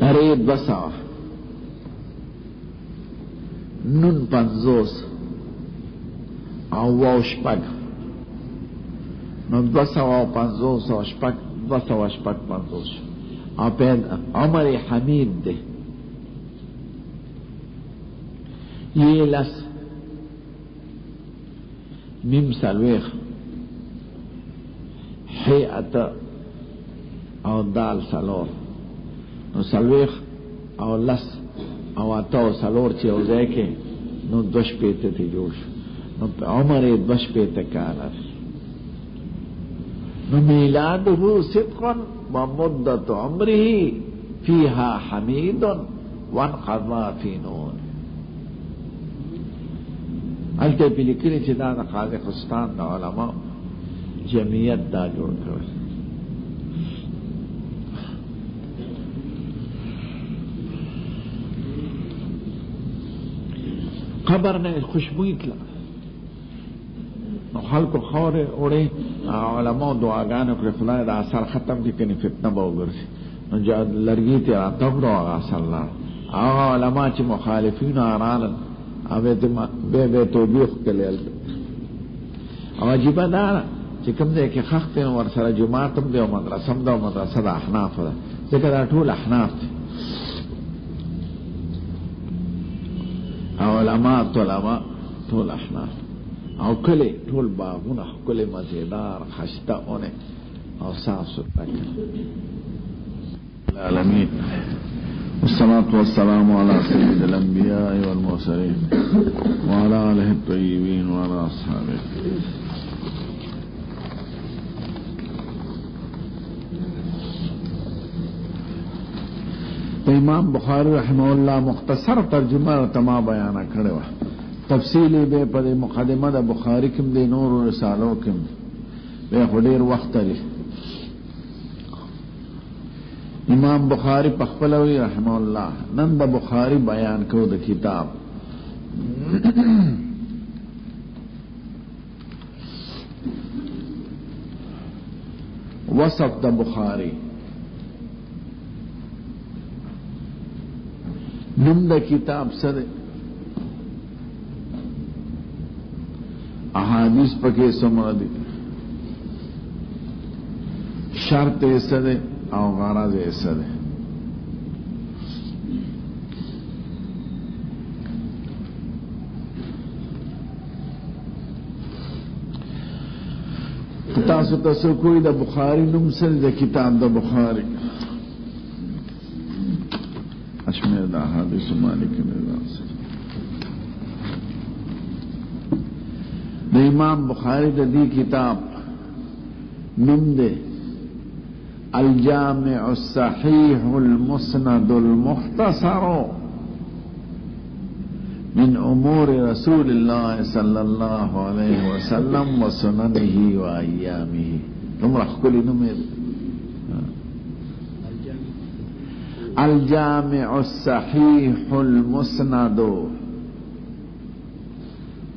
اره 200 نون 50 او واو شپږ نو 250 او شپږ 250 او په عمر حمید ده یہ لس میم سلویخ حیعت او دال سلور نو سلویخ او لس او اتو سلور چی او ځای کې نو 2 تی جوړ شو نو په عمر 2 کاله نو میلاده صدقا ومدت عمره فيها حمید وانقضى في نون الته په لیکلي چې دا د قازقستان د علماء جمعیت دا جوړ کړل. قبر نه خوشبوئی کړه نو خلکو خاورې وړې علماء دعاګانې کړې خدای دا اثر ختم کړي کني فتنه به وګرځي نو لرګي ته راته وړو هغه اثر لا هغه علماء چې مخالفین رالل اوه به توبیخ کړل او عجیب ده چې کوم ځای کې خخت ور سره جماعت هم دی او مدرسه هم ده او مدرسه د احناف ده ځکه دا ټول احناف دي او علماء طلباء ټول احناف او کلی ټول باغونه کلی مزیدار خشته اونه او صاف سوتره العالمین والصلاة والسلام على سيد الأنبياء والمرسلين وعلى آله الطيبين وعلى أصحابه. امام بخاری رحمه الله مختصر ترجمه تما بیان کړو تفصیلی به په مقدمه د بخاری کې د نور رسالو کې به ډیر وخت لري. امام بخاری پخپلوی رحمه الله نن د بخاری بیان کو د کتاب وصف د بخاری نم د کتاب سره احادیث پکې سمره دي شرط یې سره او غرض یې سره تاسو تاسو کوئی د بخاری نوم سره د کتاب د بخاری اشمیر د احادیث مالک د امام بخاری د دې کتاب نوم ده الجامع الصحيح المسند المختصر من امور رسول الله صلى الله عليه وسلم وسننه وايامه. تمرخ كل نمر الجامع الصحيح المسند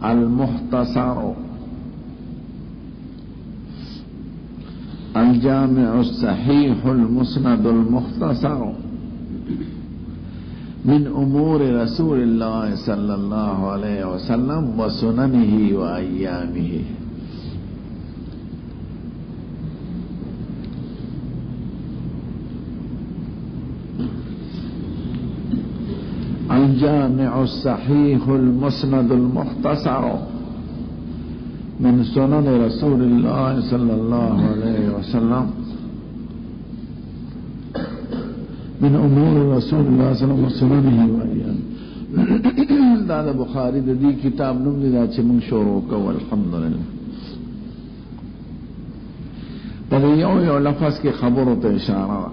المختصر الجامع الصحيح المسند المختصر من امور رسول الله صلى الله عليه وسلم وسننه وايامه. الجامع الصحيح المسند المختصر من سنن رسول الله صلى الله عليه وسلم من امور رسول الله صلى الله عليه وسلم وسننه وايامه. دا د بخاری د دې کتاب نوم دی چې موږ شروع کوو الحمدلله. دا یو لفظ کې خبرو ته اشاره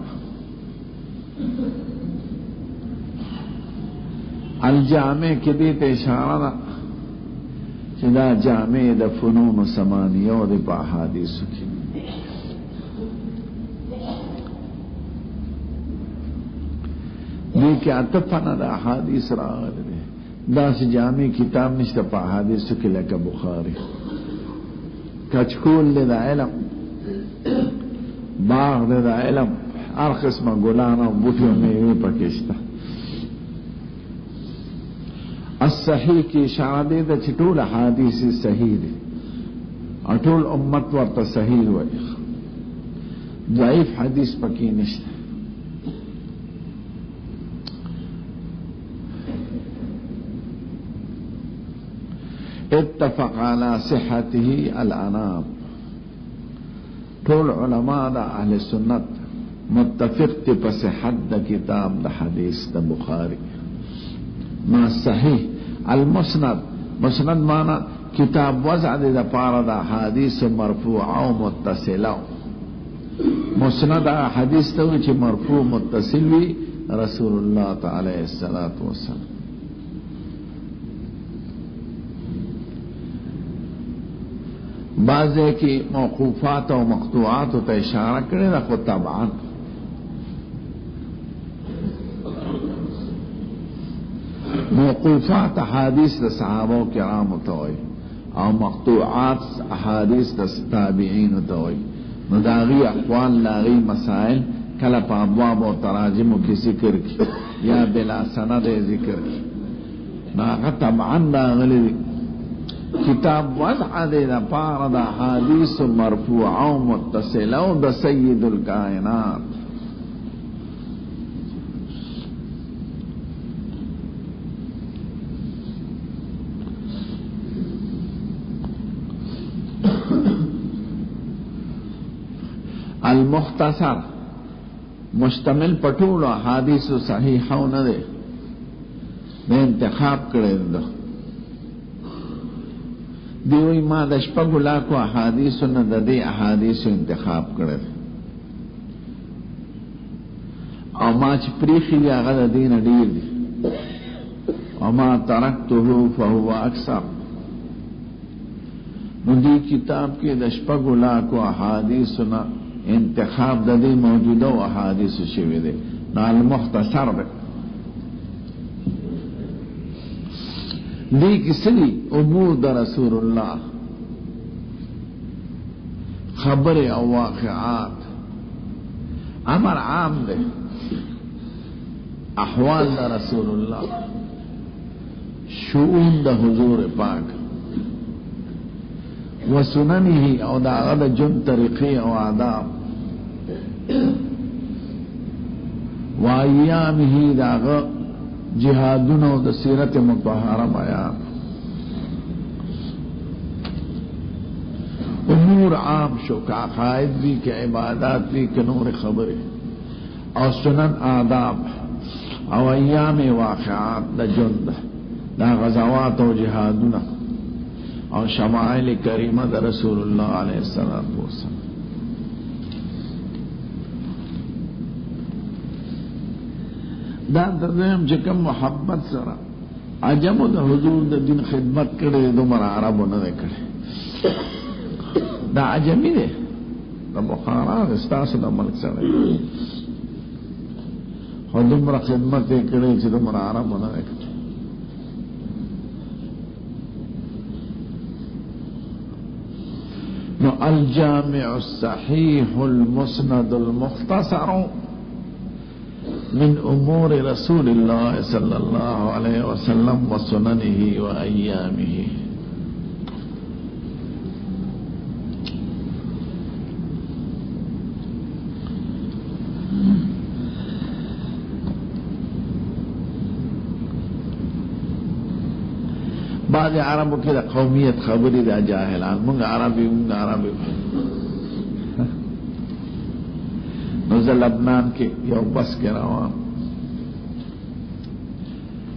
الجامع کې دې ته اشاره چې دا جامع د فنون ثمانیه او د احادیث کې دې کې اتفنا د احادیث راغلي دا چې جامع کتاب نشته په احادیث کې لکه بخاری کچکول د علم باغ د علم هر قسمه ګلان او بوټي او میوې پکې شته. الصحیح کی اشاره دی د چې ټول احادیث صحیح دي او ټول امت ورته صحیح وایي، ضعیف حدیث پکې نشته. اتفق على صحته الانام، ټول علماء د اهل سنت متفق دي په صحت د کتاب د حدیث د بخاری. ما صحیح المسند، مسند مانا کتاب وضع دی د پاره د حدیث مرفوع او متصله. مسند حدیث ته چې مرفوع متصل وي رسول الله تعالی علیه الصلاۃ والسلام. بعضے کی موقوفات و مقطوعات ته اشاره کړي دا خو طبعا موقوفات احادیث د صحابه کرام ته وایي او مقطوعات احادیث د تابعین ته وایي. نو داغي اقوال لاغي مسائل کله په ابواب او تراجم کې ذکر کی یا بلا سند ذکر کی ناغه طبعا داغلی کتاب وضع دی دا پارا دا حدیث مرفوع او متصل او دا سید الکائنات. المختصر مشتمل پټول حدیث صحیحو نه دی، نه انتخاب کړی دی. دیوی ما د شپږو لاکو احادیثو نه د دې احادیثو انتخاب کړی او ما چې پریښي دي هغه د دې نه ډېر دي. وما ترکته فهو اکثر. نو دې کتاب کې د شپږو لاکو احادیثو نه انتخاب د دې موجوده احادیثو شوی دی. نو المختصر دی. دی کسلی امور دا رسول اللہ، خبر او واقعات، امر عام دے، احوال دا رسول اللہ، شؤون دا حضور پاک و سننه او دا غد جن طریقی او آداب و ایامه دا غد جہادونو د سیرت مطهره بیان. امور عام شو کا عقائد بھی کہ عبادات بھی کہ نور خبریں اور سنن آداب او ایام واقعات دا جند دا غزوات و جہادونو اور شمائل کریمہ دا رسول اللہ علیہ السلام. دا درم چې کوم محبت سره عجمو د حضور د دین خدمت کړي دومره عربو نه کړي. دا عجمی دی د بخارا استاسو د ملک سره خو دومره خدمت یې کړي چې دومره عربو نه کړي. نو الجامع الصحیح المسند المختصر من امور رسول الله صلی اللہ علیہ وسلم و سننه و ایامه. بعض عربو کې د قومیت خبرې د جاهلان مونږ عربي نو زه لبنان کې یو بس کې روان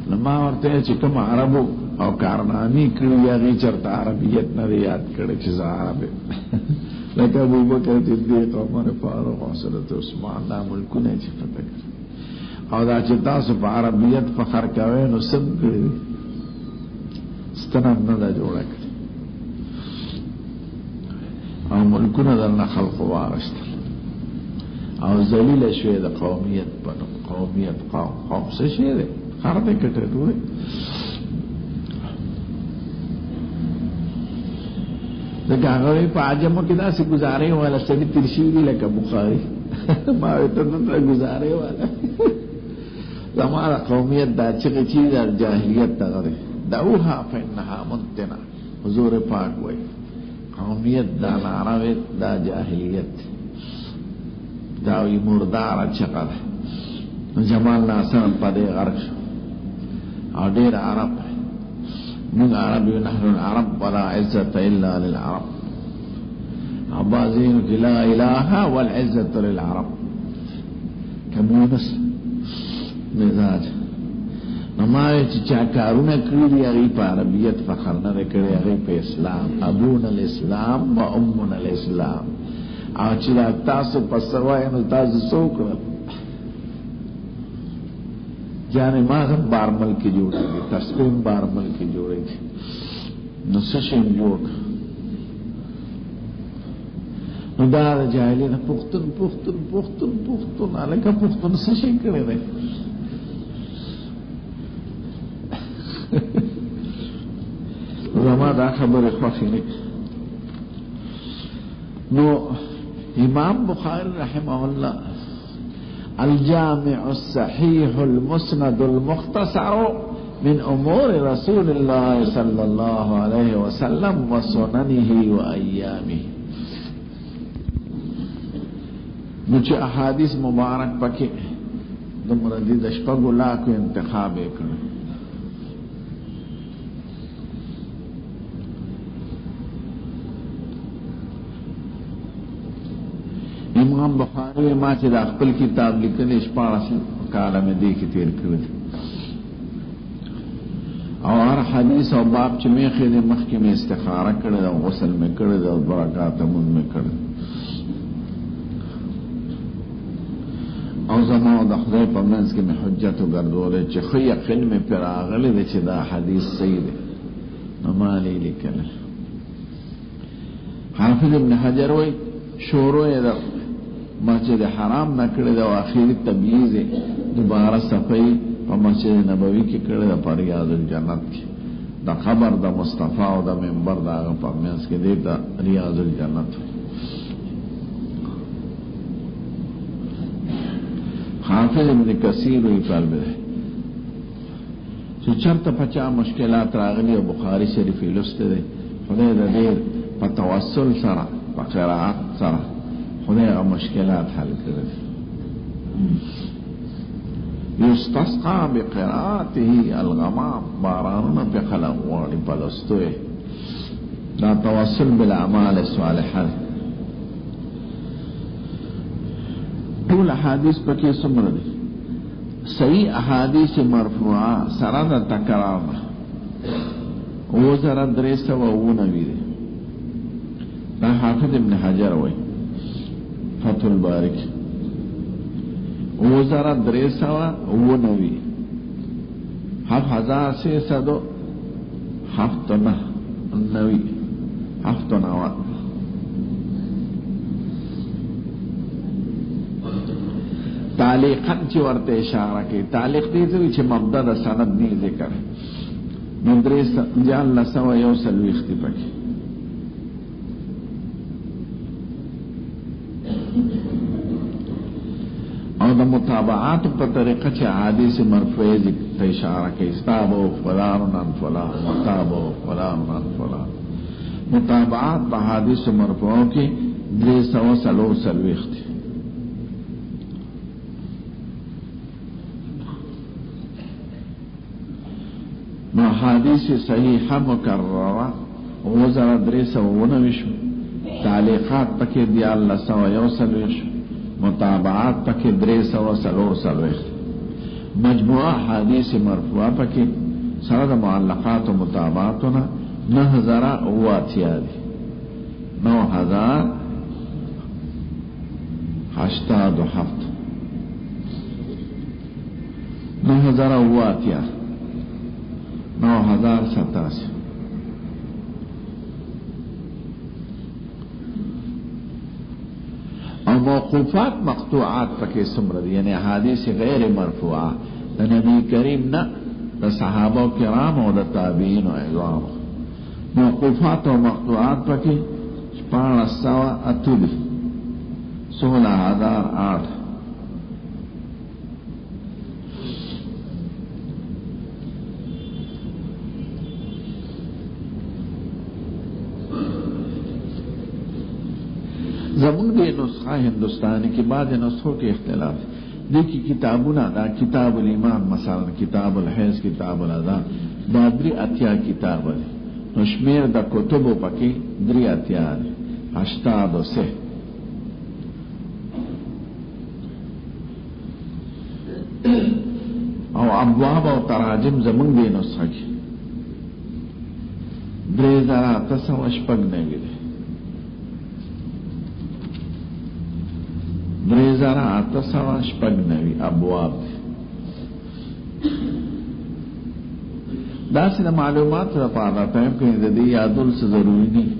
نو ما ورته چې کوم عربو او کارنامې کړي هغې چېرته عربیت نه دی یاد کړی چې زه عرب یم لکه ابوبکر صدیق عمر فاروق حضرت عثمان دا ملکونه چې فتح کړي او دا چې تاسو په عربیت فخر کوئ نو سم کړي ستنم نه ده جوړه کړي او ملکونه درنه خلقو واغشتل او ذلیل شوی د قومیت په قومیت قوم څه شی دی خر دی کټه دوی د هغه په عجمو کې داسې گزارې ولا سړي ترشي دي لکه بخاري मावे तो गुजारे वाला हमारा कौमियत दा अच्छी चीज और जाहिलियत तगड़े दाऊहा फन्हा मुंतना हुजूर पाक वही कौमियत दा नारावित दा जाहिलियत दावी मुर्दार चकल जमाल नासन पदे गर्श और डेर अरब من عربي نحن العرب ولا عزة إلا للعرب عبازين لا إله والعزة للعرب كمونس مزاج نمائے چچا کارونا کری اغی پا عربیت فخرنا کری اغی پا اسلام ابونا الاسلام و امنا الاسلام او چلا تاسو پسوائنو تاسو سوکرا جانے ماغم بارمل کی جوڑے گی تسبیم بارمل کی جوڑے گی نسشن جوڑ ندار جاہلی نا پختن پختن پختن پختن آلکا پختن سشن کرے رہے زمان دا خبر خوخی نک نو امام بخاری رحمہ اللہ الجامع الصحيح المسند المختصر من امور رسول الله صلى الله عليه وسلم وسننه وايامه مجھے احادیث مبارک پکے دمردی دشپگ اللہ کو انتخاب کر امام بخاری ما چې د خپل کتاب لیکل شپاړس کاله مې دې کې تیر کړل او هر حدیث او باب چې مې خېده مخکې مې استخاره کړل او غسل مې کړل او برکات مون مې کړل او زما د خدای په منځ کې مې حجت وګرځولې چې خو یقین مې پر راغلی دی چې دا حدیث صحیح دی نو ما لیکل حافظ ابن حجر وایي شروع یې مسجد حرام نہ کړی دا اخیری تبلیغ دوباره صفائی په مسجد نبوي کې کړی دا پر ریاض الجنت کې دا خبر دا مصطفی او دا منبر دا په منځ کې دی دا ریاض الجنت حافظ ابن کثیر وی طالب دی چې چرته پچا مشکلات راغلي او بخاری شریف لسته دی خدای دا ډیر په توسل سره په قرائت سره خدای مشکلات حل کړي یستسقى بقراءته الغمام بارانونه په خلق وړي پلستوي دا توسل بالاعمال الصالحه ټول احادیث پکې څومره دي صحیح احادیث مرفوعه سره تکرار وزر 319 دا حافظ ابن حجر وایي فتح البارک وزر 319 7,697 تعلیقاً چی ورته اشاره کی تعلیق دیتوی چی مبدا دا سند نی ذکر ندریس جان لسو یو سلویختی پکی او دا متابعات پا طریقہ چی حدیث مرفوعی ذکر اشاره کی استابو فلان عن فلان متابو فلان عن فلان متابعات پا حدیث مرفوعی کی 300 سلویختی حدیث صحیحہ مکررہ وزر 319 تعلیقات پکې 201 متابعات پکې 343 مجموعہ حدیث مرفوعہ پکې سره معلقات و متابعاتنا 9087 9087 اور موقوفات مقطوعات پکې څومره دي یعنی احادیث غیر مرفوعه د نبی کریم نه د صحابه کرام او د تابعین او اعوام موقوفات او مقطوعات پکې 1508 16,008 जमुन के नुस्खा हिंदुस्तानी के बाद नुस्खों के इख्तिलाफ देखिए किताबुल अदा किताबुल ईमान मसालन किताबुल हैज किताबुल अदा दादरी अत्या किताब नश्मेर द कुतुब पकी द्री अत्या अष्टाद से और अब्वाब और तराजिम जमुन के नुस्खा की द्रेजरा तसवश पगने गिरे द्रेजरा तसवश पगनवी अब्वाब दास न मालूमात पाना टाइम कहीं दे दी यादुल से जरूरी नहीं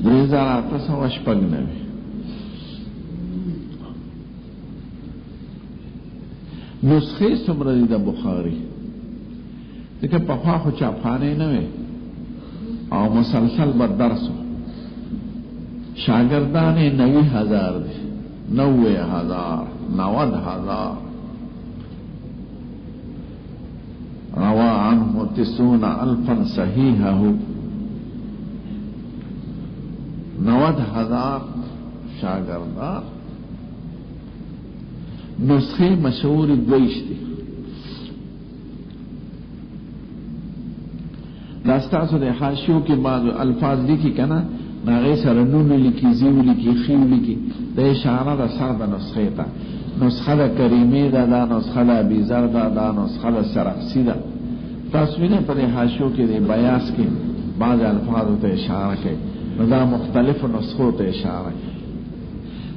द्रेजरा तसवश पगनवी नुस्खे सुमरदी द बुखारी देखिए पफा हो चापाने नवे और मुसलसल बदरस शागिर्दान 90,000 90,000 90,000 रवा अन्हु 90,000 सहीहहु 90,000 शागिर्दान नुस्खे मशहूर द्वेश थी रास्ता से हाशियों के बाद अल्फाज लिखी कहना नागे सरनून लिखी जीव लिखी खीव लिखी दे इशारा द सर द नुस्खे था नुस्खा द करीमे दा नुस्खा द बीजर दा नुस्खा द सरक्सी दा तस्वीरें पर हाशियों के दे बयास के बाद अल्फाज होते इशारा के नदा मुख्तलिफ नुस्खों ते इशारा के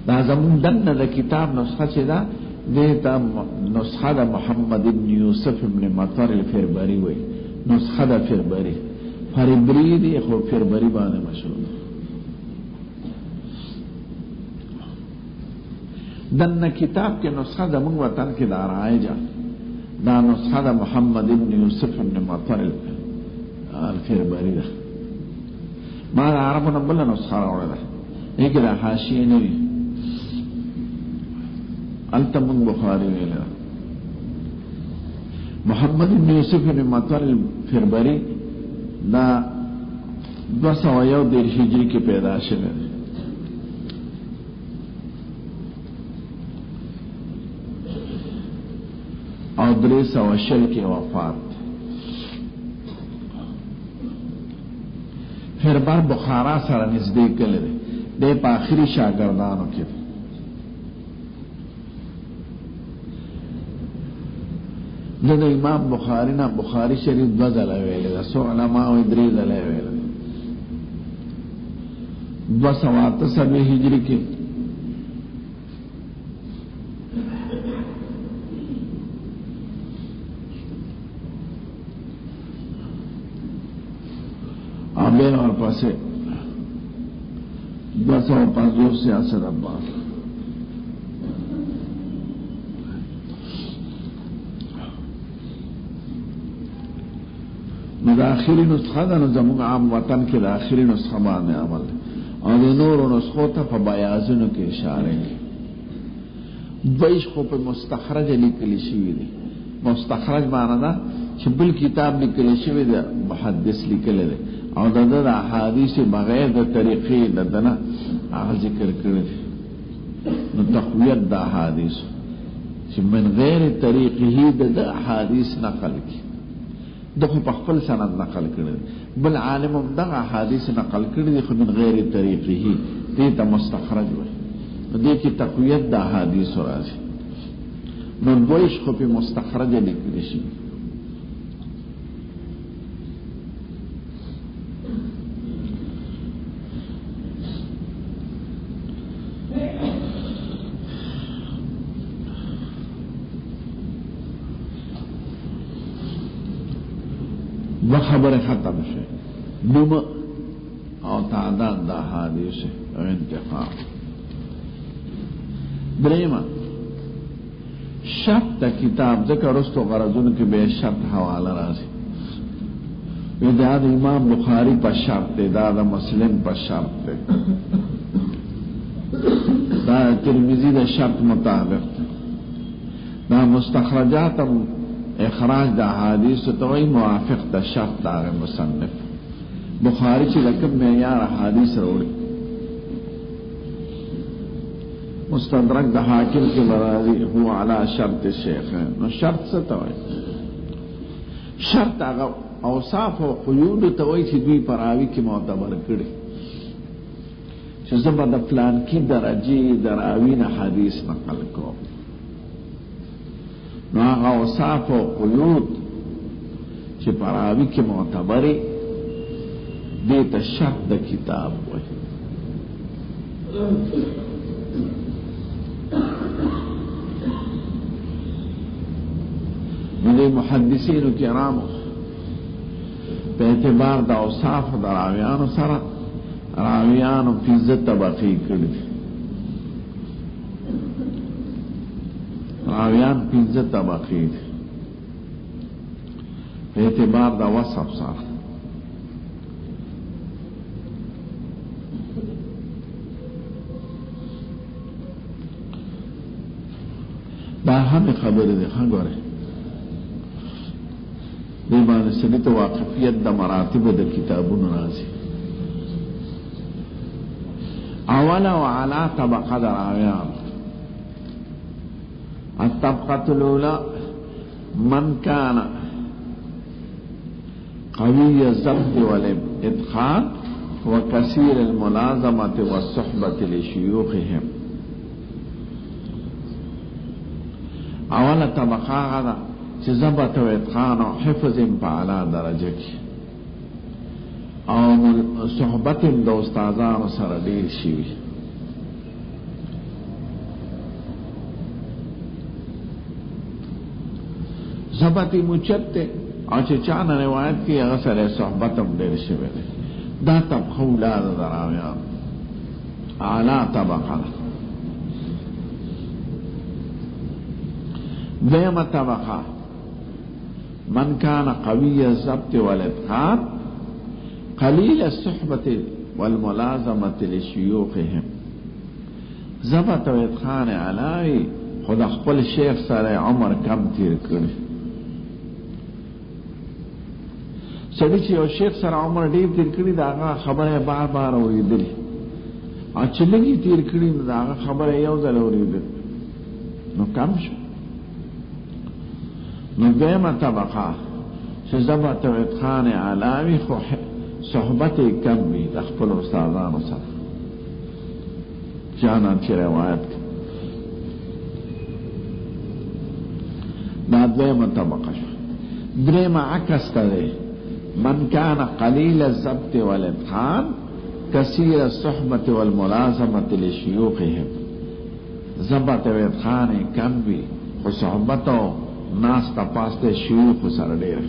दा जमुन दन द किताब नुस्खा चेदा देता नुस्खा द मोहम्मद इब्न यूसुफ इब्न मतर फिरबरी हुई नुस्खा द फिरबरी फरिबरी दी खो फिरबरी बाने मशहूर दन किताब के नुस्खा दमुन वतन के दार आए जा दा नुस्खा द मोहम्मद इब्न यूसुफ इब्न मतर फिरबरी दा मार अरब नबल नुस्खा और एक दा हाशिए नहीं अल्तमुन बुखारी वेला मोहम्मद इब्न यूसुफ इब्न मतर फिरबरी दा 201 हिजरी की पैदाश है और 300 की वफात फिर बार बुखारा सारा नजदीक के लिए दे आखिरी शागिर्दानों के जब इमाम बुखारी ना बुखारी शरीफ 2 वेले सो अलमा और 3 वेले 208 हिजरी के आबेन और पासे 250 सियासत अब्बास आखिरी नुस्खा दा जमुन आम वतन के आखिरी नुस्खा बाने अमल और नूर नुस्खों तक बयाजुन के इशारे द्वेश को पे मुस्तखरज लिखली शिवी दे मुस्तखरज माना दा बिल किताब लिखली शिवी दे मुहद्दिस लिखले दे और द अहादीस बगैर द तरीके दना आ जिक्र करे न तक़वियत द अहादीस من غیر طریقه د अहादीस नकल की دغه په خپل سند نقل کړي بل عالم هم دغه حدیث نقل کړي خو من غیر طریقه دې ته مستخرج وي دې کې تقویت د احادیث راځي نو دویش خو په مستخرج لیکل شي खबर खत्म से नुम और तादाद द अहादीस और इंतखाब ब्रेमा शर्त किताब जकर रस्तो गरजुन के बेशर्त हवाला राजी دا د امام بخاری په شرط دی، دا د مسلم په شرط دی، دا ترمذی د شرط مطابق دی. دا مستخرجات اخراج د احادیث توي موافق د شرط د مصنف بخاری چې لکه معیار احادیث وروړي. مستدرک د حاکم کې مرادی هو علی شرط الشیخین. نو شرط څه ته وایي؟ شرط هغه اوصاف او قیود ته وایي چې دوی پراوي کې معتبر کړي چې زبر د پلان کې درجه دراوین حدیث نقل کو. نو هغه اوصاف او قیود چې پراوي کې معتبري دې ته شرط د کتاب وایي. د محدثینو کرامو په اعتبار د اوصاف د راویانو سره راویانو 15 طبقې کړي. راویان 15 طبقې دي په اعتبار د وصف سره. دا هم خبره ده څنګه دی باندې سړي ته واقفیت د مراتب د کتابونو راځي. اوله وعلا طبقه د راویان. الطبقه الاولى من كان قوي الضبط والاتقان وكثير الملازمه والصحبه لشيوخهم. اوله طبقه هغه چې ضبط او اتقان او حفظ په اعلی درجه کې او صحبت د استادانو سره ډیر شي. ضبط موچت او چې چانه روایت کې هغه سره صحبت هم ډیر شوی دی. دا طبقه اولاد دراویان اعلی طبقه. دویمه طبقه من كان قوي الضبط والاتقان قليل الصحبة والملازمة لشيوخهم. ضبط و اتقان علاوه خود خپل شیخ سره عمر کم تیر کړي. سړي چې یو شیخ سره عمر ډیر تیر کړي دا هغه خبره بار بار اورېدلې، او چې لږی تیر کړي دا هغه خبره یو ځل اورېدل نو کم شو. نو دویمه طبقه چې ضبط او اتقان علاوه خو صحبت کم وي د خپل استادانو سره جانان چې روایت کوي. دا دویمه طبقه شو. دریمه عکس ته دی من كان قليل الضبط والاتقان كثير الصحبة والملازمة لشيوخهم. ضبط او اتقان کم وي خو صحبت او ناس تپاس ته شیوخ سره ډیر.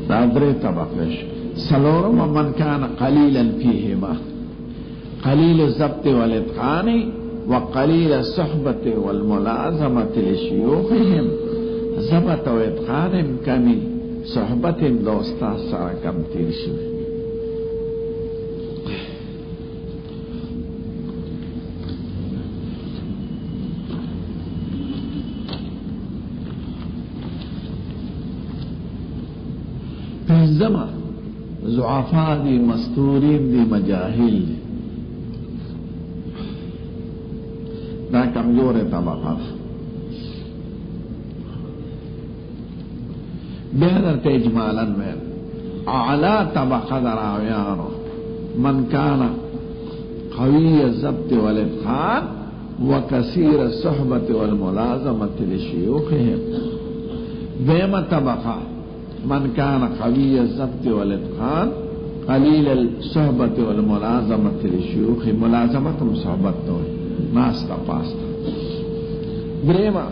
دا درې طبقه شو. څلورم من كان قليلا فيهما قليل الضبط والاتقان وقليل الصحبة والملازمة لشيوخهم. ضبط و اتقان کمی، صحبت دوستا سره کم تیر شوی. پنځمه ضعفا دي، مستورین دي، مجاهل دي. دا کمزور طبقه. بهر ته اجمالا ویل اعلی طبقه دراویانو من كان قوي الضبط والاتقان وكثير الصحبة والملازمة لشيوخهم. دویمه طبقه من كان قوي الضبط والاتقان قليل الصحبة والملازمة لشيوخهم. ملازمتهم صحبت نوی ناستا پاستا. دریمه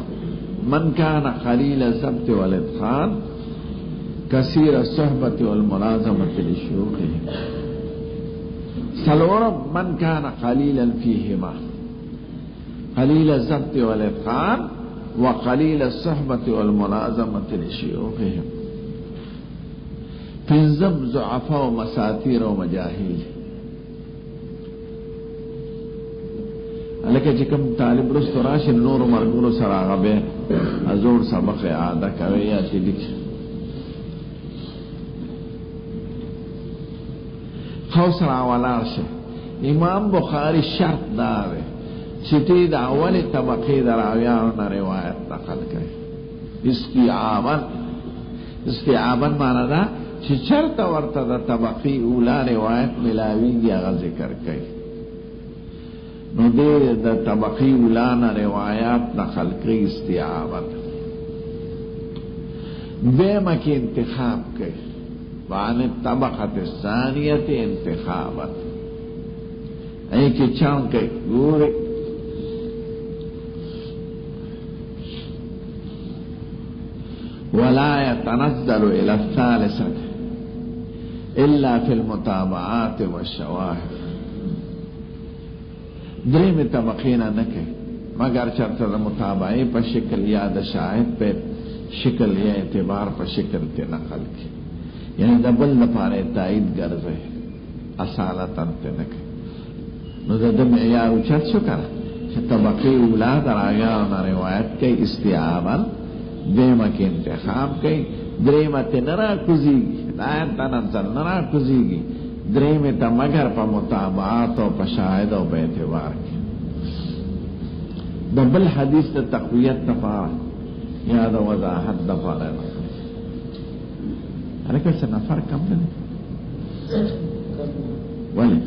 من كان قليل الضبط والاتقان कसीर सुहबत वल मुलाज़मत लिशयूख़िहिम। सलोरम मन कान क़लीलन फ़ीहिमा क़लील ज़ब्त वल इत्क़ान व क़लील सुहबत वल मुलाज़मत लिशयूख़िहिम। पिंज़म ज़ुअफ़ा व मसातिर व मजाहिल। लکه چې کوم طالب رستو راشي نور مرګونو سره هغه به ازور سبق اعاده کوي یا چې لیکي. خو سره ولاړ شي. امام بخاری شرط دا دی چې دې د اول طبقې د راویانو نه روایت نقل کوي. استیعابا معنا دا چې چرته ورته د طبقې اوله روایت ملاویږي هغه ذکر کوي. نو دې د طبقی اولانا روایات نقل کړي استیعابت. دیمه کې انتخاب کوي وعن الطبقه الثانیه انتخابت. ای کې چان کوي ګوره ولا يتنزل الى الثالثه الا في المتابعات والشواهد. دریم طبقینا نکے مگر چرته د متابعه په شکل یا د شاهد په شکل یا اعتبار په شکل ته نقل کی، یعنی د بل لپاره تایید ګرځي اصالتا ته نکے. نو د معیار اوچت شو کنه چې طبقه اولا درایا نه روایت کوي استیعابا، دیمه کې انتخاب کوي، دریمه ته نرا کوزیږي دا تنزل نرا کوزیږي، دریم تا مگر پا مطابعات و پا شاہد و پا اعتبار کی. دا بل حدیث دا تقویت دفارا یا دا وضاحت دفارا حالکہ سے نفر کم دنے ولی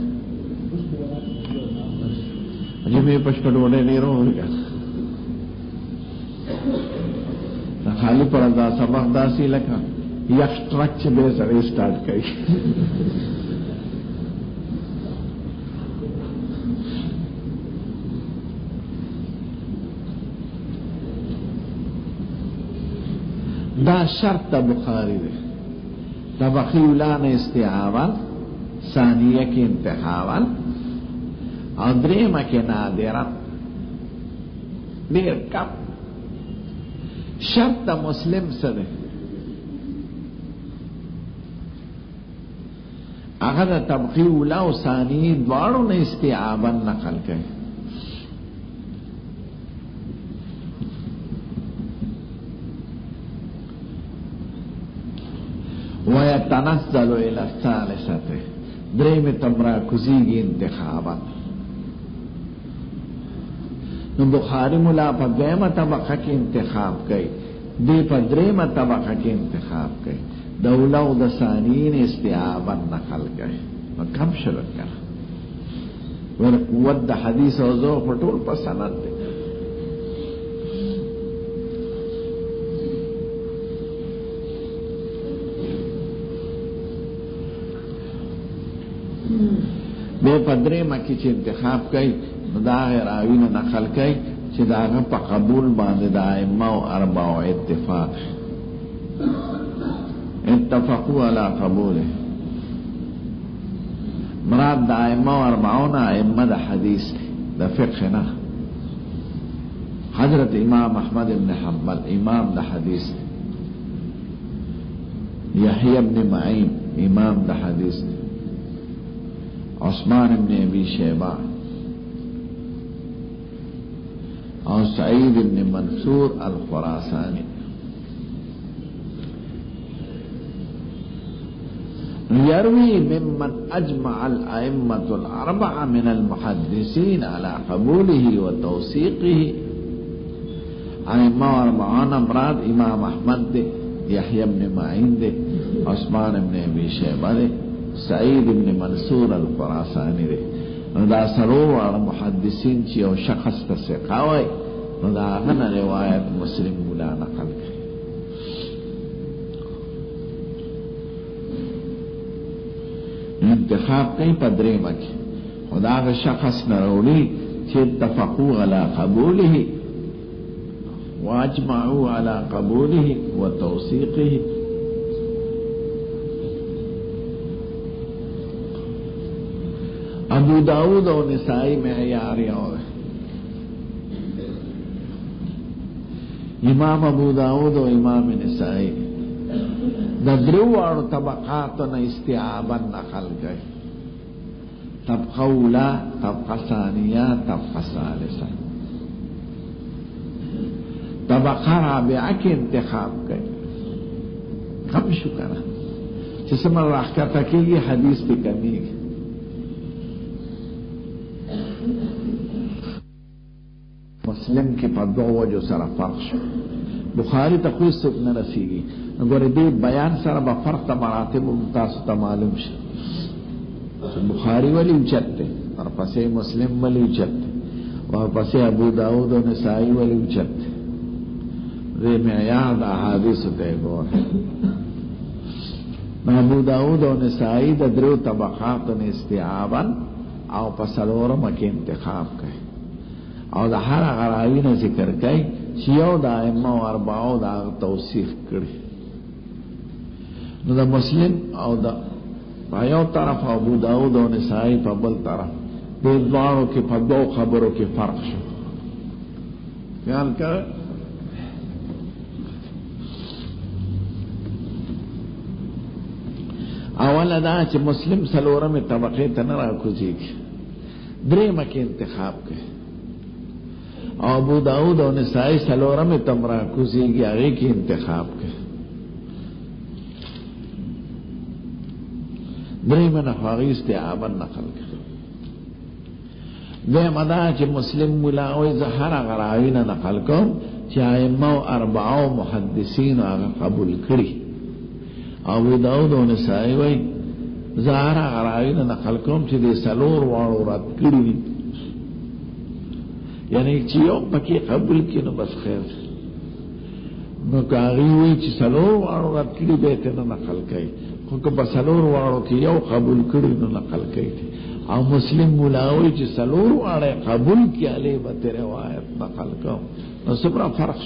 اجی میں پشکڑ وڑے نہیں رو گیا خالی پر دا سبق داسی لکا یک ٹرک چھ بے سڑے سٹارٹ کئی دا شرط بخاری دے. طبقی اولان استیعابا، ثانیہ کی انتخابا، اور دریمہ کے نادرا دیر کم. شرط مسلم سے دے اگر طبقی اولا و ثانی دواروں نے استیعابا نقل کرے. وَيَتَنَزَّلُ إِلَى الثَّالِثَةِ دریم تمرا کزیگی انتخابا. نو بخاری ملا پا دویم طبقہ کی انتخاب کئی، دی پا دریم طبقہ کی انتخاب کئی، دولاو دا ثانین استیعابا نقل کئی. نو کم شرک کرا ورقوت دا حدیث و ذوق پٹول پا سند دی. بے پدرے مکی چی انتخاب کئی دا راوی نے نقل کئی چی داغا پا قبول باندے دا ائمہ و اربع و اتفاق اتفقوا علی قبول. مراد دا ائمہ و اربعونا ائمہ دا حدیث دا فقہ نا. حضرت امام احمد بن حنبل امام دا حدیث، یحیی بن معین امام دا حدیث، عثمان بن ابی شیبہ اور سعید بن منصور الخراسانی. یروی ممن اجمع الائمة الاربعہ من المحدثین على قبوله وتوثیقه. ائمہ اربعون امراض امام احمد دے، یحیی بن معین دے، عثمان بن ابی شیبہ دے، سعید بن منصور الخراسانی دے. دا سرور محدثین چی او شخص تا سقاوی دا غنا روایت مسلم بلا نقل کری. انتخاب کئی پدرے مکی خدا غا شخص نرولی چی اتفقو علی قبوله واجمعو علی قبوله و توثیقه. अबू दाऊद और निसाई में यार और इमाम अबू दाऊद और इमाम निसाई दद्रू और तबक़ात न इस्तिआबन नकल गए, तबक़ा उला, तबक़ा सानिया, तबक़ा सालिसा, तबक़ा राबिआ के इंतखाब गए। कम शुक्र जिसमें राह तक ये हदीस की कमी है। मुस्लिम की पदो वजो सरा फर्क बुखारी तक कोई सुख न रसीगी गोरे दे बयान सरा बफर्क तमराते मुमताज तमालूम बुखारी वाली उचते और पसे मुस्लिम वाली उचते और पसे अबू दाऊद और नसाई वाली उचते रे में याद अहादीस ते गौर अबू दाऊद और नसाई दद्रो तबक़ात न इस्तिआबन और पसलोरम के इंतखाब कहे और हर गरावी ने जिक्र कई चियो दाइमा और बाओ दा तौसीफ करी न मुस्लिम और भाइयों तरफ अबू दाऊद और निसाई पबल तरफ बेदवारों के पदो खबरों के फर्क शो ख्याल कर अवल अदा च मुस्लिम सलोरा में तबक़े तनरा कुजीक द्रेम के इंतखाब के अबू दाऊद और निसाई सलोरा में तमरा कुजीगी आगे की इंतखाब के द्रेम नफागी इस्तिआबन नकल के वे मदा च मुस्लिम मुलाओ जहरा गरावी न नकल को चाहे मौ अरबाओ मुहद्दिसीन आगा कबूल करी अबू दाऊद और निसाई वही जहरा गरावी न नकल को चिदे सलोर वाड़ो रत करी यानी चियो पकी कबूल की न बस खैर न कागी हुई ची सलोर वाड़ो रत करी बेते न नकल कई क्योंकि बसलोर वाड़ो की यो कबूल करी न नकल कई थी और मुस्लिम मुलाओ ची सलोर वाड़े कबूल किया ले बते रवायत नकल कौ न सबरा फर्क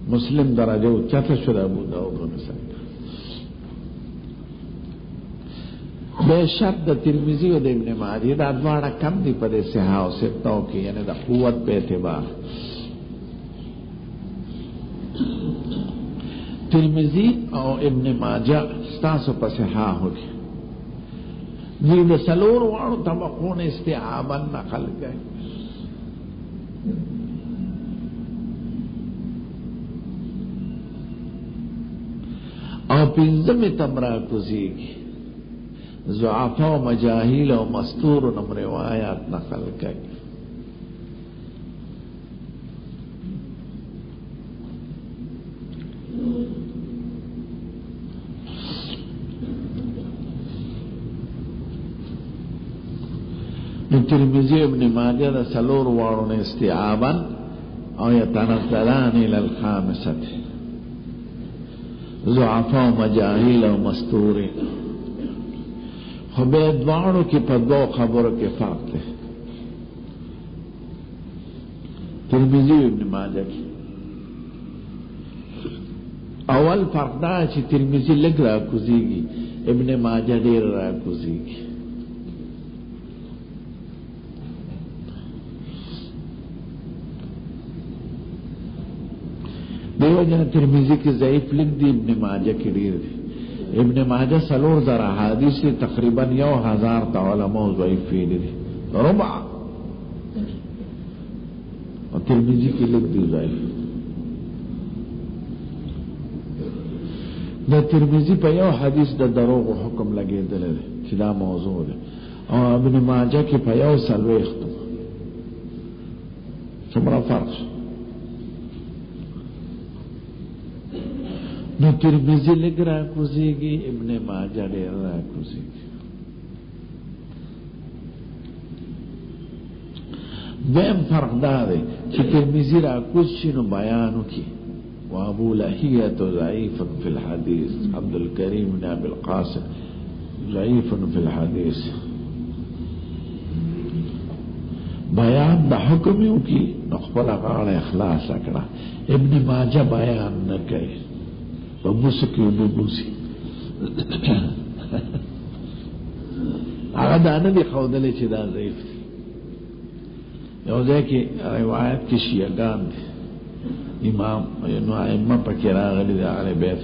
मुस्लिम दराजो चतुर अबू दाऊद निसाई बेशक द तिरमिजी और इब्न माजा दा द्वारा कम दी पदे सिहा से तो की यानी द कुव्वत पे एतबार तिरमिजी और इब्न माजा स्तासो पर सिहा होगी नींद सलोर वाणु तबक़ों ने इस्तिआबन नकल गए और पिंजम तमरा कुजीगी ज़ुआफ़ा मजाहिल और मस्तूर नम रिवायात नकल गई तिरमिज़ी इब्न माजा दा सलोर वाड़ों ने इस्तिआबन और यतनज़्ज़लान इलल खामिसत ज़ुआफ़ा मजाहिल और मस्तूर बेदवाड़ों की पदो खबरों के फर्क थे तिरमिज़ी इब्न माजा की अवल फर्कदा ची तिरमिज़ी लग रहा कुजीगी इब्न माजा देर रहा कुजीगी देव जन तिरमिज़ी की ज़ईफ लिख दी इब्न माजा की देर थी इब्न माजा सलोर जरा हादीस से तकरीबन 1000 तालमो ज़ईफ़ी दी रुबा और तिरमिज़ी की लिख दी ज़ईफ़ द तिरमिज़ी पे यो हदीस द दरोग हुक्म लगे दिले चिदा मौजू है और इब्न माजा की पे यो सलवेख्त सबरा फर्क न तिरमिज़ी लिख रहा कुजीगी इब्न माजा ले रहा कुजीगी वैम फर्कदार है कि तिरमिज़ी रहा कुछ न बयान की वअबू लहिया तो ज़ईफ़ुन फिल हदीस अब्दुल करीम बिन अबुल क़ासिम ज़ईफ़ुन फिल हदीस बयान द हुक्मियों की नखबला गाड़ इखलास अकड़ा इब्न माजा बयान न करे तो मुस्की बुबूसी هغه دا نه دي ښودلې چې دا ضعیف دي. یو ځای کې روایت کې شیعهګان دي، امام نو ائمه پکې راغلي دي اهل بیت،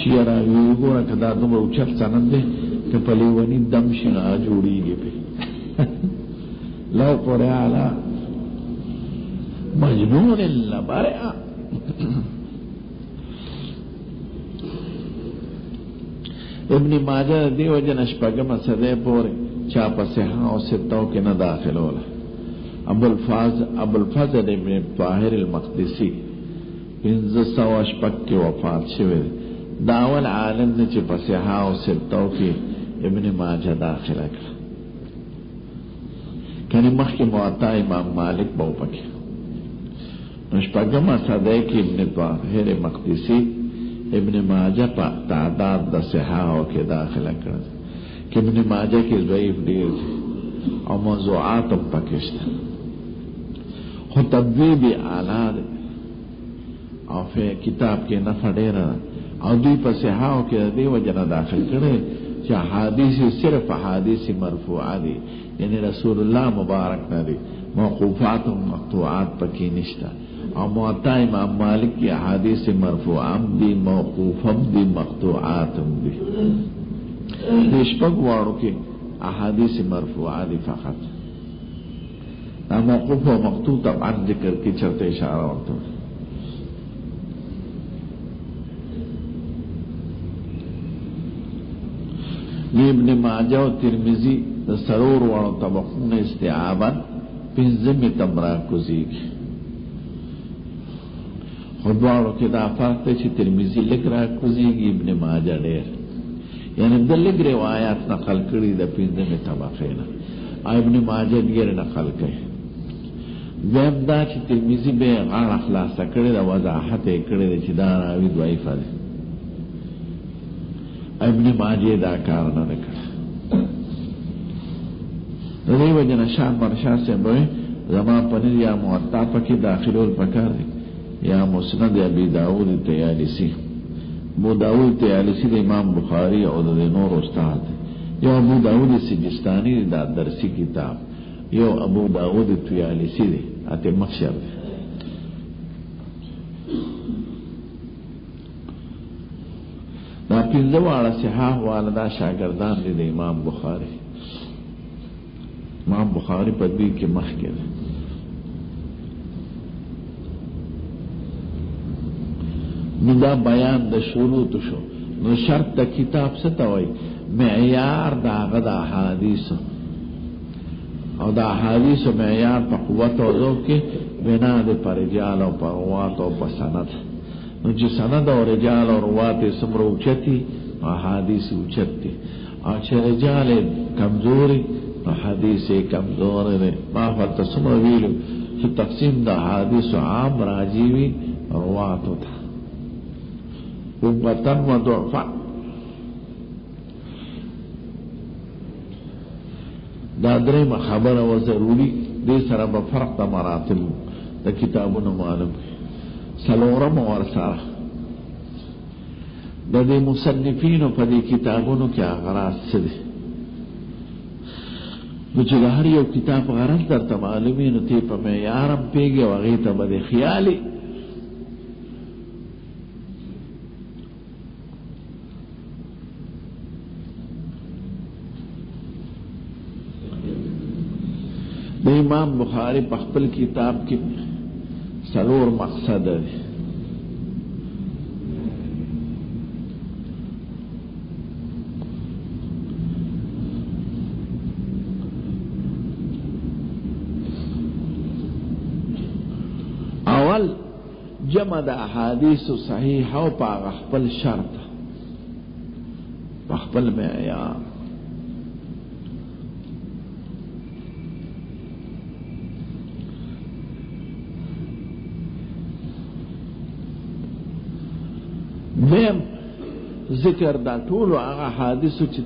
شیعه راوي وګوره که دا دومره اوچت سند دی که په لیوني دم شي نه جوړېږي پې لو قرئ علی مجنون لبرئ. ابن ماجه دی وجه شپږم صدې پورې چا په صحه او ستو کې نه داخلوله. ابو الفضل ابن طاهر المقدسی 1500 شپږ کې وفات شوی. دا اول عالم دی چې په صحه او ستو کې ابن ماجه داخله کړه. کني مخکې موطا امام مالک به وپکې. نو شپږم صدې کې ابن طاهر مقدسی ابن ماجه په تعداد د صحاحو کې داخله کړل کې ابن ماجه کې ضعیف ډیر او موضوعات هم پکې شته، خو تبویب اعلی او په کتاب کې نفع ډیر او دوی په صحاحو کې د دې وجه نه داخل کړي چې حدیث صرف حدیث مرفوعه دي، یعنی رسول الله مبارک نه دي، موقوفات او مقطوعات پکې نشته. او موطا امام مالک کی احادیث مرفوعام دی، موقوفم دی، مقطوعاتم دی. شپږ واړو کې احادیث مرفوعه دی فقط. دا موقوف او مقطوع طبعا ذکر کی چرته اشاره ورته. ابن ماجه او ترمذی د سرور واړو طبقونه استعابا پنځمه تمرا کوزیږي. خدوارو کې دا فرق دی چې ترمذی لږ راکوزیږي، ابن ماجه ډېر، یعنی د لږ روایات نقل کړي د پنځمې طبقې نه، ابن ماجه ډېر نقل کوي. دویم دا چې ترمذی به غاړه خلاصه کړې ده، وضاحت یې کړی دی چې دا راوي ضعیف دی. ابن ماجه دا کار نه دی کړی. د دې وجه نه شاه مرشاه صاحب وایي زما پنیر یا موطا پکې داخلول پکار دی، یا مسند ابی داود طیالسی. ابو داود طیالسی د امام بخاری او د نور استاد، یو ابو داود سجستانی دا درسی کتاب، یو ابو داود طیالسی دی اته مخشر دی. دا پنځه واړه صحاح والدا شاګردان دي د امام بخاری. امام بخاری په دې کې مخکې دی. نو دا بیان د شروط شو. نو شرط د کتاب څه ته وایي؟ معیار د هغه د احادیثو، او د احادیثو معیار په قوت او ذوق کې بنا د پر رجال او پر روات او په سند. نو چې سند او رجال او روات څومره اوچتي، احادیث اوچتي، او چې رجال کمزوري نو حدیث کمزور دی. ما ورته څومره ویلو چې تقسیم د احادیث عام راځي وي رواتو ته قوتن و ضعفا. دا درېمه خبره و ضروري، دې سره به فرق د مراتب د کتابونو معلوم کړي. څلورم ورسره د دې مصنفینو په دې کتابونو کې غرض څه دی؟ نو چې د هر یو کتاب غرض درته معلومي، نو ته په معیار هم پوهېږې او هغې ته به د خیالي د امام بخاری په خپل کتاب کې څلور مقصد دی. اول جمع د احادیث صحیح او په خپل شرط، په خپل معیار. دیم ذکر دا ټول هغه حادثو چې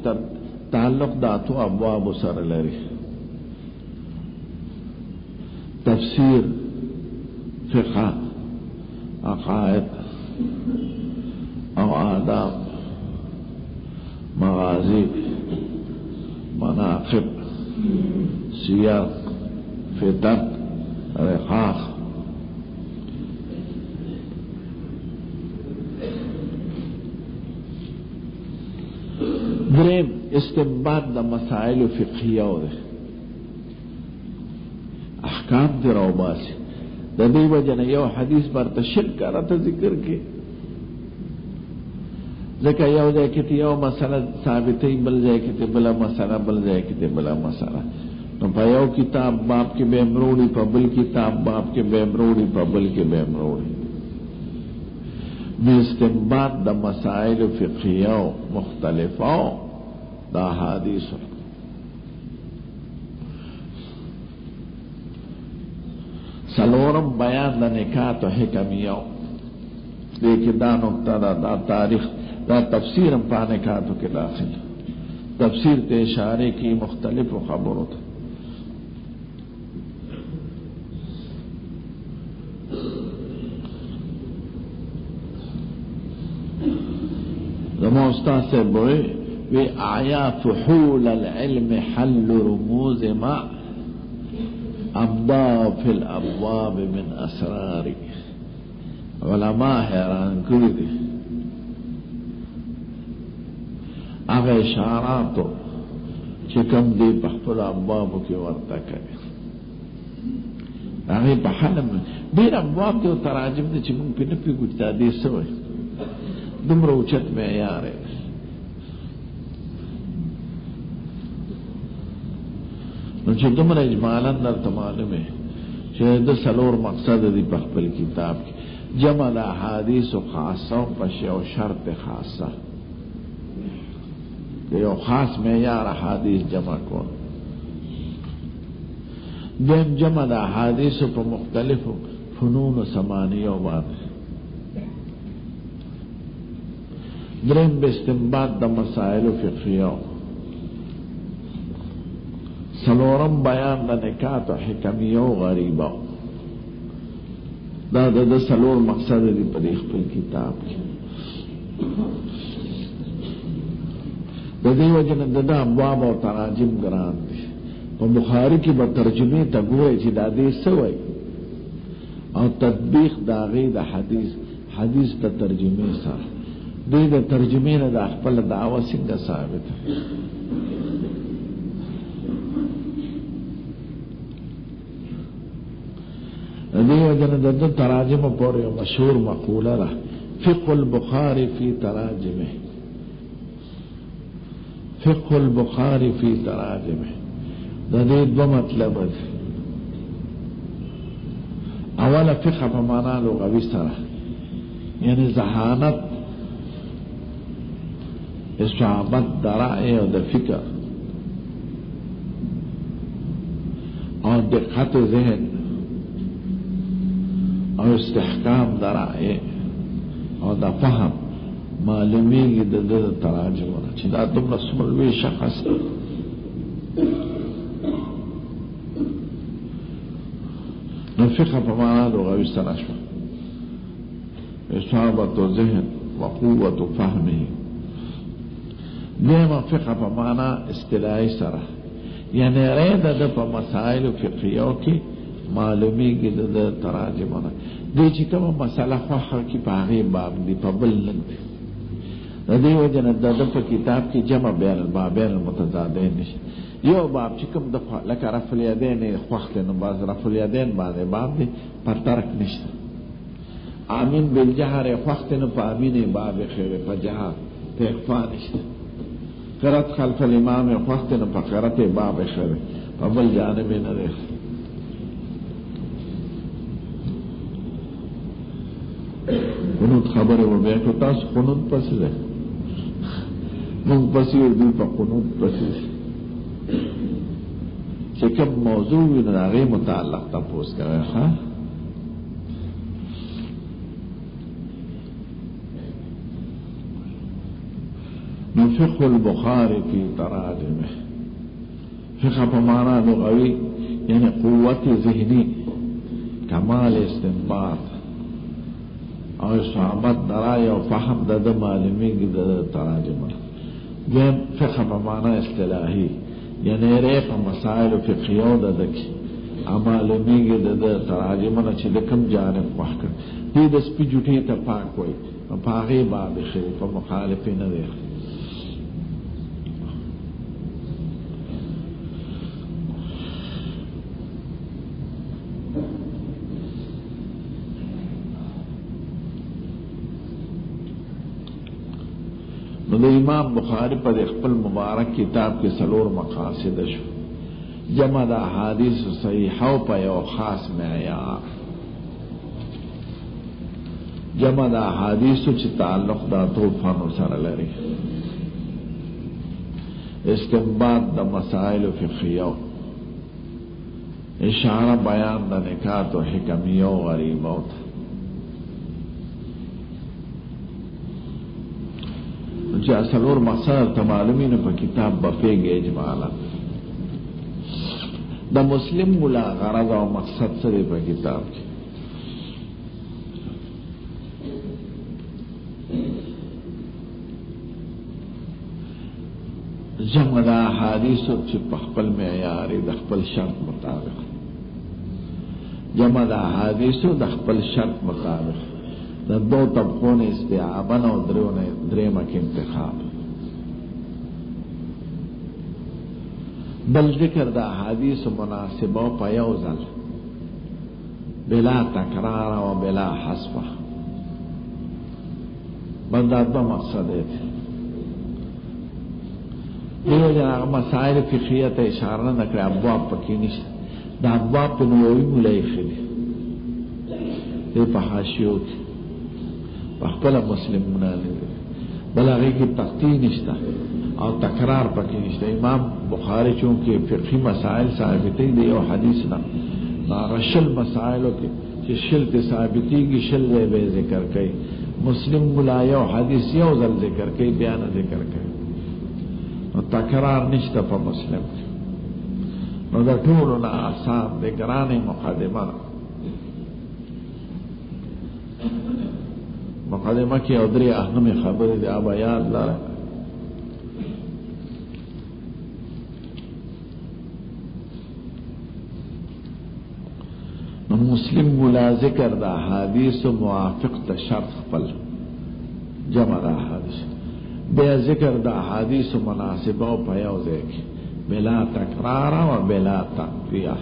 تعلق د اتو ابواب سره لري: تفسیر، فقه، عقائد او آداب، مغازی، مناقب، سیر، فتن، رقاق. دریم استنباط د مسائل فقهیه ده، احکام دی راو باسی. د دې وجه نه یو حدیث برته شرک راته ذکر کې، ځکه یو ځای کې یو مسله ثابتې، بل ځای کې بله مسله، بل ځای کې بله مسله. نو په یو کتاب باب کې به مروړي، په بل کتاب باب کې به مروړي، په بل کې به مروړي. د استنباط د مسائل فقهیه مختلفه دا حدیث سلورم بیان د نکات و حکمیو. لیکن دا نقطہ دا تاریخ دا تفسیر ہم پا نکاتو کے داخل، تفسیر تے اشارے کی مختلف خبروں تھا. زمان استاد سے بوئے وی آیا فحول العلم حل رموز ما ابدا فی الابواب من اسراری. علماء حیران کری دی اگا اشاراتو چکم دی پخپل ابوابو کی ورطا کری. اگا پحلم دیر ابواب دیو تراجم دی چی منگ پی نپی گجتا دی سوئی دمر اوچت معیار ہے. نوچه دمر اجمالا در تمالم ہے چه ده سلور مقصد دی پخپل کتاب کی جمع دا حادیث و خاصہ و پشی و شرط خاصہ دیو خاص معیار حادیث جمع کون. دیم جمع دا حادیث پا مختلف فنون و سمانیو بات. درم باستنباط دا مسائل فقهیو. سلورم بیان دا نکات و حکمیو غریبو. دا دا سلور مقصد دی پدیخ پر کتاب کی. دا دی وجن دا ابواب و تراجم گران دی. پا بخاری کی با ترجمی تا گوئے چی دا دی سوئی او تطبیق دا غی دا حدیث دا ترجمی سا دی دا ترجمی دا اخپل دعوی سنگا ثابت ہے. دیو جن دد تراجم پر مشہور مقولہ رہا فقہ البخاری فی تراجمہ، فقہ البخاری فی تراجمہ. دید دو مطلب ہے. اولا فقہ پمانا لغوی سرہ یعنی ذہانت، اصابت درائع و فکر اور دقت ذہن اور استحکام درائع اور دا فهم معلومی کی دا تراجم ہونا چاہیے. دا تم رسم الوی شخص نو فقہ پمانا لغوی سرہ شو اصابت و ذہن و قوت و فهمی. دیما فقہ پمانا اصطلاحی سرہ یعنی رید دا پا مسائل فقہیوں کی معلومی کی دا تراجم ہونا. دی چی کم مسئلہ خواه کی پاغی باب دی پا بل نگ دی. دی وجن دا پا کتاب کی جمع بین البابین المتضادین نشی. یو باب چی کم دفع لکا رفع الیدین خواه لنو باز رفع الیدین بعد باب دی پر ترک نشتا. آمین بالجہر خواه لنو پا آمین باب خیر پا جہر پا اخفا نشتا. قرات خلف الامام خواه لنو پا قرات باب خیر پا بل جانب ندیخ. قنوت خبر و بیا کو تاس قنوت پس دے من پسی اردو پا قنوت پس دے چکم موضوع نراغی متعلق تا پوس کرے خواہ. فقہ البخاری فی تراجمہ. فقہ پمانا لغوی یعنی قوت ذہنی، کمال استنباط اور اصابت درائع و فهم دا معلومی کی دا تراجمہ. دیم فقہ پمانا اصطلاحی یعنی ریق مسائل فقهیو د دکی معلومیږي د تراجمونه چې د کوم جانب خوښ کړ دې د سپي جوټې ته پاک وایي په هغې باب ښه په مخالف نه دی. نو د امام بخاری په خپل مبارک کتاب کې څلور مقاصد شو. جمع د احادیث صحیحه په یو خاص معیار، جمع د احادیث چې تعلق د طوفانو سره لري، استنباط د مسائل فقهیه، اشاره بیان د نکات او حکمیه او غریبه. چې اصلور مقصد ته معلومینه په کتاب بپیږي اجمالا د مسلم مولا غرض او مقصد سره په کتاب کې جمع د احادیثو چې په خپل معیار د خپل شرط مطابق، جمع د احادیثو د خپل شرط مطابق، د دو طبقون استعابن او دریمه کې انتخاب، بل ذکر د احادیث مناسبه په یو ځل بلا تکرار او بلا حذف. بل دا دو مقصد دی. دیو جنا مسائل فقهیه ته اشاره نه کړه، ابواب پکې نشته. دا ابواب په نووي مولای خلی دی په حاشیو کې خپل مسلمونه لري، بل هغه کې تقطیع نشته او تکرار پکې نشته. امام بخاری چونکه فقهي مسائل ثابتې دي او حدیث نه هغه شل مسائلو کې چې شل ته ثابتېږي شل به ذکر کوي. مسلم مولا یو حدیث یو ځل ذکر کوي، بیان ذکر کوي، نو تکرار نشته په مسلم کې. نو دا ټولو نه آسان دی. ګرانې مقدمه مقدمه کې او درې اهمې خبرې دي، ابا یاد لره. نو مسلم مولا ذکر د احادیث موافق ته شرط خپل جمع د احادیث، بیا ذکر د احادیث مناسبه او په یو ځای کې بلا تکرار او بلا تقطیع.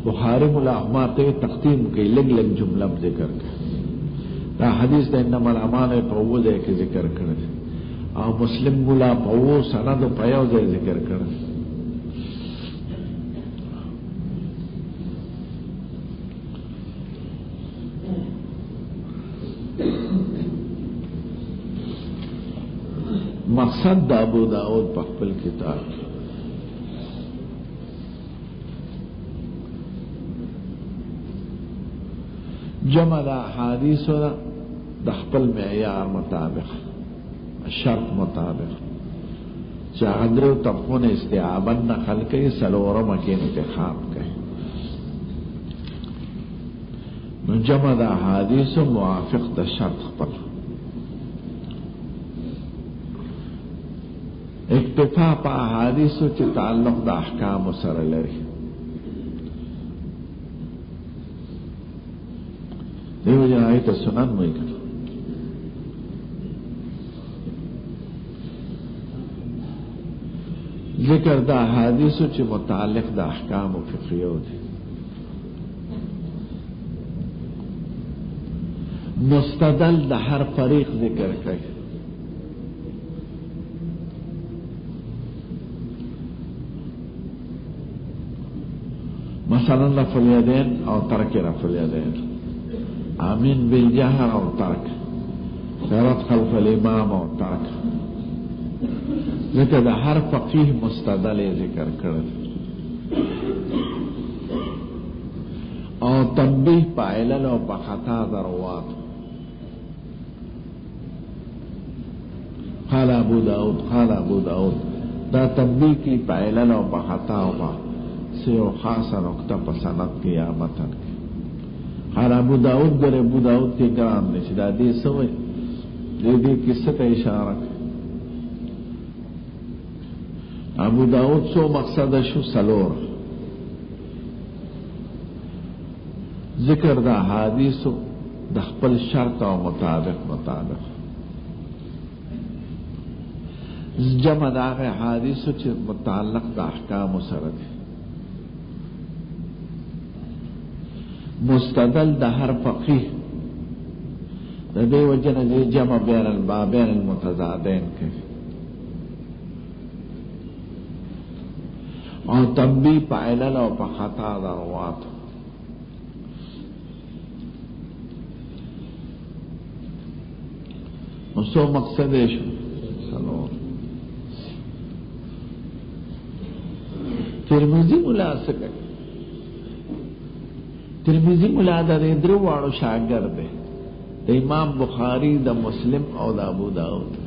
بخاری مولا احمد تقدیم کوي، لګ لګ جمله ذکر کوي. دا حدیث د انما الاعمال په وځه کې ذکر کړل او مسلم مولا په و سند په یو ځای ذکر کړل. مقصد د ابو داود په خپل کتاب جمع د احادیثو د خپل معیار مطابق، شرط مطابق، چې هغه طبقون استعابن نقل کوي، څلورمه کې انتخاب کوي. نو جمع د احادیثو موافق د شرط خپل، اکتفا په احادیثو چې تعلق د احکام سره لري. دیو جن آیت سنن موئی کر ذکر دا احادیثو چې متعلق د احکام و فقهیو دي. مستدل د هر فریق ذکر کوي. مثلا رفع الیدین او ترک رفع الیدین، آمین بالجهر او ترک، قرات خلف الامام او ترک. ذکر دا هر فقیه مستدل ذکر کرد او تنبیه پا علل او پا خطا دروات. قال ابو داود دا تنبیه کی پا علل او پا خطا او پا سیو خاصا نکتا پا سند قیامتن کی. قال ابو داود در ابو داود کے گرام نیچی دا دی سوئی دی کس تا اشارہ ابو داود سو مقصد شو سلور ذکر دا حدیثو د خپل شرط او مطابق جمع دا غی حدیثو چه متعلق دا احکام سره دی مستدل دا هر فقیه دا دی وجن دی جمع بین البابین المتضادین که او تنبیه پا علل او پا خطا دا رواتو سو مقصد شو سلور ترمذی مولا سکه ترمذی مولا د درو واړو شاګرد دی د امام بخاری د مسلم او د ابو داود